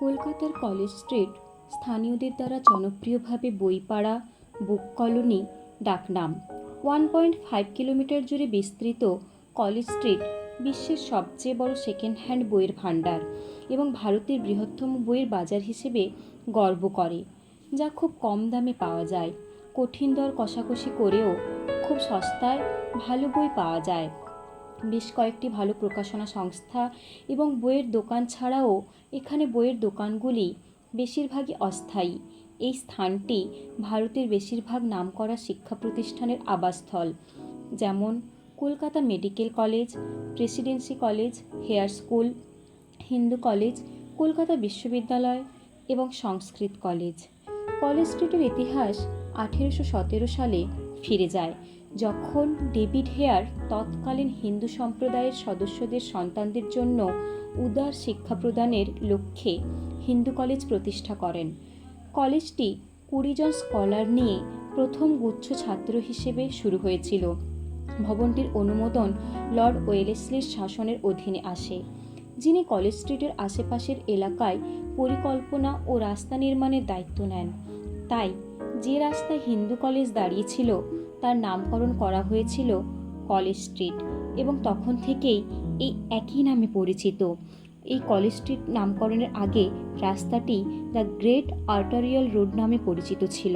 কলকাতার college street স্থানীয়দের দ্বারা জনপ্রিয়ভাবে বইপাড়া, বুক কলোনি ডাকনাম। 1.5 কিলোমিটার জুড়ে বিস্তৃত কলেজ স্ট্রিট বিশ্বের সবচেয়ে বড় সেকেন্ড হ্যান্ড বইয়ের ভাণ্ডার এবং ভারতের বৃহত্তম বইয়ের বাজার হিসেবে গর্ব করে, যা খুব কম দামে পাওয়া যায়। কঠিন দর কষাকষি করেও খুব সস্তায় ভালো বই পাওয়া যায়। বেশ কয়েকটি ভালো প্রকাশনা সংস্থা এবং বইয়ের দোকান ছাড়াও এখানে বইয়ের দোকানগুলি বেশিরভাগই অস্থায়ী। এই স্থানটি ভারতের বেশিরভাগ নামকরা শিক্ষা প্রতিষ্ঠানের আবাসস্থল, যেমন Kolkata medical college, presidency college, hare school, Hindu college, Kolkata বিশ্ববিদ্যালয় এবং সংস্কৃত কলেজ। কলেজ স্ট্রিটের ইতিহাস 1817 সালে ফিরে যায়, যখন ডেভিড হেয়ার তৎকালীন হিন্দু সম্প্রদায়ের সদস্যদের সন্তানদের জন্য উদার শিক্ষা প্রদানের লক্ষ্যে হিন্দু কলেজ প্রতিষ্ঠা করেন। কলেজটি 20 জন স্কলার নিয়ে প্রথম গুচ্ছ ছাত্র হিসেবে শুরু হয়েছিল। ভবনটির অনুমোদন লর্ড ওয়েলেসলির শাসনের অধীনে আসে, যিনি কলেজ স্ট্রিটের আশেপাশের এলাকায় পরিকল্পনা ও রাস্তা নির্মাণের দায়িত্ব নেন। তাই যে রাস্তায় হিন্দু কলেজ দাঁড়িয়েছিল তার নামকরণ করা হয়েছিল কলেজ স্ট্রিট এবং তখন থেকেই এই একই নামে পরিচিত। এই কলেজ স্ট্রিট নামকরণের আগে রাস্তাটি দ্য গ্রেট আর্টারিয়াল রোড নামে পরিচিত ছিল।